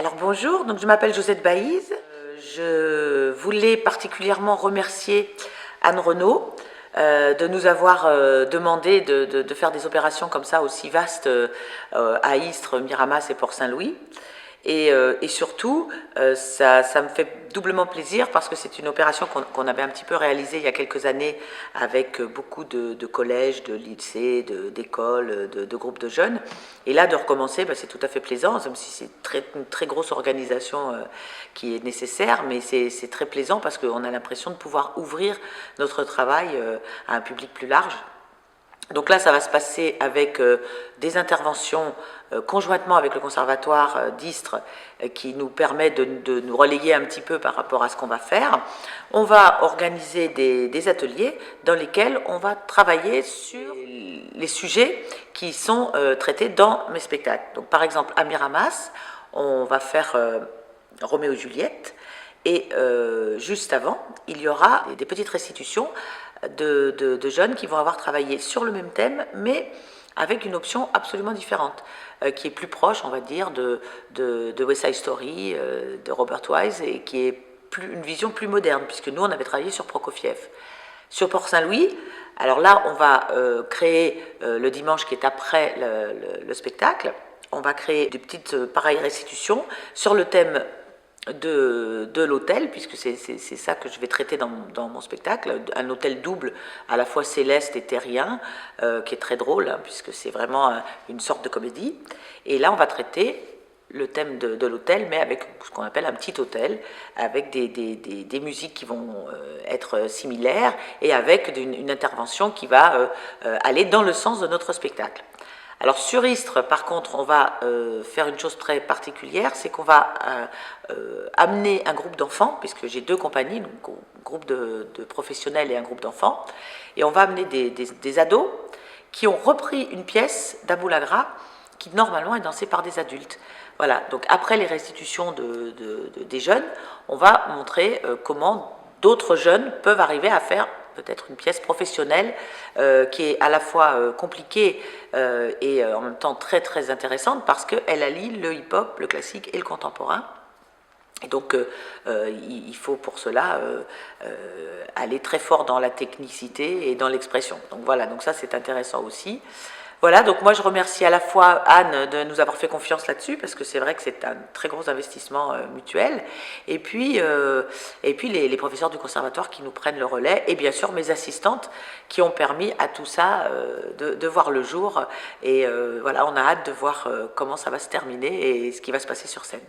Alors bonjour, donc je m'appelle Josette Baïse. Je voulais particulièrement remercier Anne Renaud de nous avoir demandé de faire des opérations comme ça aussi vastes à Istres, Miramas et Port-Saint-Louis. Et surtout, ça me fait doublement plaisir parce que c'est une opération qu'on avait un petit peu réalisée il y a quelques années avec beaucoup de collèges, de lycées, d'écoles, de groupes de jeunes. Et là, de recommencer, c'est tout à fait plaisant, même si c'est une très grosse organisation qui est nécessaire, mais c'est très plaisant parce qu'on a l'impression de pouvoir ouvrir notre travail à un public plus large. Donc là, ça va se passer avec des interventions conjointement avec le conservatoire d'Istres qui nous permet de nous relayer un petit peu par rapport à ce qu'on va faire. On va organiser des ateliers dans lesquels on va travailler sur les sujets qui sont traités dans mes spectacles. Donc par exemple, à Miramas, on va faire Roméo et Juliette. Et juste avant, il y aura des petites restitutions de jeunes qui vont avoir travaillé sur le même thème, mais avec une option absolument différente, qui est plus proche, on va dire, de West Side Story, de Robert Wise, et qui est une vision plus moderne, puisque nous, on avait travaillé sur Prokofiev. Sur Port-Saint-Louis, alors là, on va créer le dimanche qui est après le spectacle, on va créer des petites pareilles restitutions sur le thème de l'hôtel, puisque c'est ça que je vais traiter dans mon spectacle, un hôtel double à la fois céleste et terrien, qui est très drôle, puisque c'est vraiment une sorte de comédie. Et là, on va traiter le thème de l'hôtel, mais avec ce qu'on appelle un petit hôtel, avec des musiques qui vont être similaires, et avec une intervention qui va aller dans le sens de notre spectacle. Alors sur Istres, par contre, on va faire une chose très particulière, c'est qu'on va amener un groupe d'enfants, puisque j'ai deux compagnies, donc un groupe de professionnels et un groupe d'enfants, et on va amener des ados qui ont repris une pièce d'Aboulagra qui normalement est dansée par des adultes. Voilà, donc après les restitutions des jeunes, on va montrer comment d'autres jeunes peuvent arriver à faire peut-être une pièce professionnelle qui est à la fois compliquée et en même temps très très intéressante parce qu'elle allie le hip-hop, le classique et le contemporain. Et donc il faut pour cela aller très fort dans la technicité et dans l'expression. Donc voilà, donc ça c'est intéressant aussi. Voilà, donc moi je remercie à la fois Anne de nous avoir fait confiance là-dessus, parce que c'est vrai que c'est un très gros investissement mutuel, et puis les professeurs du conservatoire qui nous prennent le relais, et bien sûr mes assistantes qui ont permis à tout ça de voir le jour, et voilà, on a hâte de voir comment ça va se terminer et ce qui va se passer sur scène.